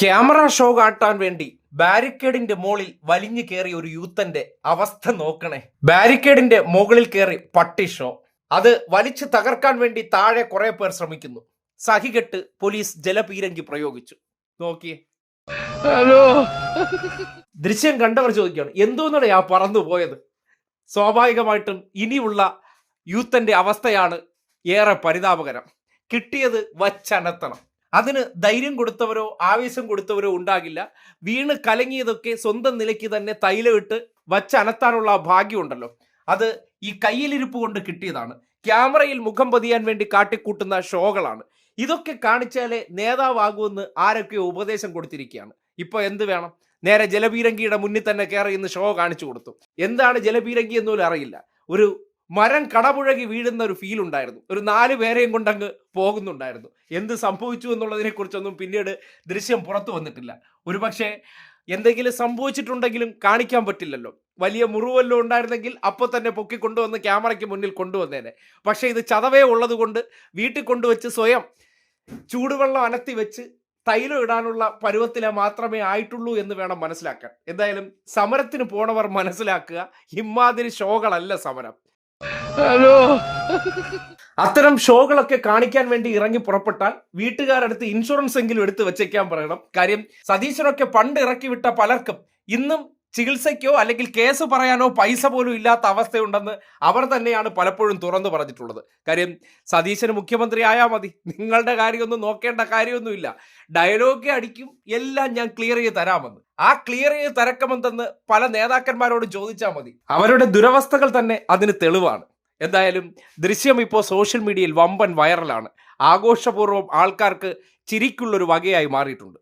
Camera show കാട്ടാൻ വേണ്ടി ബാരിക്കേഡിന്റെ മുകളിൽ വലിഞ്ഞു കയറിയ ഒരു യൂത്തന്റെ അവസ്ഥ നോക്കണേ. ബാരിക്കേഡിന്റെ മുകളിൽ കയറി പട്ടി ഷോ. അത് വലിച്ചു തകർക്കാൻ വേണ്ടി താഴെ കുറെ പേർ ശ്രമിക്കുന്നു. സഹികെട്ട് പോലീസ് ജലപീരങ്കി പ്രയോഗിച്ചു. നോക്കിയേ, ഹലോ. ദൃശ്യം കണ്ടവർ ചോദിക്കുകയാണ്, എന്തോന്നടെ ആ പറന്നു പോയത്? സ്വാഭാവികമായിട്ടും ഇനിയുള്ള യൂത്തന്റെ അവസ്ഥയാണ് ഏറെ പരിതാപകരം. കിട്ടിയത് വച്ചനത്തണം. അതിന് ധൈര്യം കൊടുത്തവരോ ആവേശം കൊടുത്തവരോ ഉണ്ടാകില്ല. വീണ് കലങ്ങിയതൊക്കെ സ്വന്തം നിലയ്ക്ക് തന്നെ തൈലമിട്ട് വച്ചനത്താനുള്ള ഭാഗ്യമുണ്ടല്ലോ, അത് ഈ കയ്യിലിരിപ്പ് കൊണ്ട് കിട്ടിയതാണ്. ക്യാമറയിൽ മുഖം പതിയാൻ വേണ്ടി കാട്ടിക്കൂട്ടുന്ന ഷോകളാണ് ഇതൊക്കെ. കാണിച്ചാലേ നേതാവാകുമെന്ന് ആരൊക്കെയോ ഉപദേശം കൊടുത്തിരിക്കുകയാണ്. ഇപ്പൊ എന്ത് വേണം? നേരെ ജലപീരങ്കിയുടെ മുന്നിൽ തന്നെ കയറി ഇന്ന് ഷോ കാണിച്ചു കൊടുത്തു. എന്താണ് ജലപീരങ്കി എന്നുപോലും അറിയില്ല. ഒരു മരം കടപുഴകി വീഴുന്ന ഒരു ഫീൽ ഉണ്ടായിരുന്നു. ഒരു 4 പേരെയും കൊണ്ടങ്ങ് പോകുന്നുണ്ടായിരുന്നു. എന്ത് സംഭവിച്ചു എന്നുള്ളതിനെ കുറിച്ചൊന്നും പിന്നീട് ദൃശ്യം പുറത്തു വന്നിട്ടില്ല. ഒരുപക്ഷെ എന്തെങ്കിലും സംഭവിച്ചിട്ടുണ്ടെങ്കിലും കാണിക്കാൻ പറ്റില്ലല്ലോ. വലിയ മുറിവല്ലോ ഉണ്ടായിരുന്നെങ്കിൽ അപ്പോൾ തന്നെ പൊക്കിക്കൊണ്ടുവന്ന് ക്യാമറയ്ക്ക് മുന്നിൽ കൊണ്ടുവന്നേനെ. പക്ഷേ ഇത് ചതവേ ഉള്ളത് കൊണ്ട് വീട്ടിൽ കൊണ്ടുവച്ച് സ്വയം ചൂടുവെള്ളം അനത്തി വെച്ച് തൈലം ഇടാനുള്ള പരുവത്തിലെ മാത്രമേ ആയിട്ടുള്ളൂ എന്ന് വേണം മനസ്സിലാക്കാൻ. എന്തായാലും സമരത്തിന് പോണവർ മനസ്സിലാക്കുക, ഇമാതിരി ഷോകളല്ല സമരം. ഹലോ. അത്തരം ഷോകളൊക്കെ കാണിക്കാൻ വേണ്ടി ഇറങ്ങി പുറപ്പെട്ടാൽ വീട്ടുകാരടുത്ത് ഇൻഷുറൻസ് എങ്കിലും എടുത്ത് വെച്ചേക്കാൻ പറയണം. കാര്യം സതീശനൊക്കെ പണ്ട് ഇറക്കി വിട്ട പലർക്കും ഇന്നും ചികിത്സയ്ക്കോ അല്ലെങ്കിൽ കേസ് പറയാനോ പൈസ പോലും ഇല്ലാത്ത അവസ്ഥയുണ്ടെന്ന് അവർ തന്നെയാണ് പലപ്പോഴും തുറന്നു പറഞ്ഞിട്ടുള്ളത്. കാര്യം സതീശന് മുഖ്യമന്ത്രി ആയാൽ മതി, നിങ്ങളുടെ കാര്യമൊന്നും നോക്കേണ്ട കാര്യമൊന്നുമില്ല, ഡയലോഗ് അടിക്കും, എല്ലാം ഞാൻ ക്ലിയർ ചെയ്ത് തരാമെന്ന്. ആ ക്ലിയർ ചെയ്ത് തരക്കമെന്തെന്ന് പല നേതാക്കന്മാരോട് ചോദിച്ചാൽ മതി. അവരുടെ ദുരവസ്ഥകൾ തന്നെ അതിന് തെളിവാണ്. എന്തായാലും ദൃശ്യം ഇപ്പോൾ സോഷ്യൽ മീഡിയയിൽ വമ്പൻ വൈറലാണ്. ആഘോഷപൂർവ്വം ആൾക്കാർക്ക് ചിരിക്കുള്ളൊരു വകയായി മാറിയിട്ടുണ്ട്.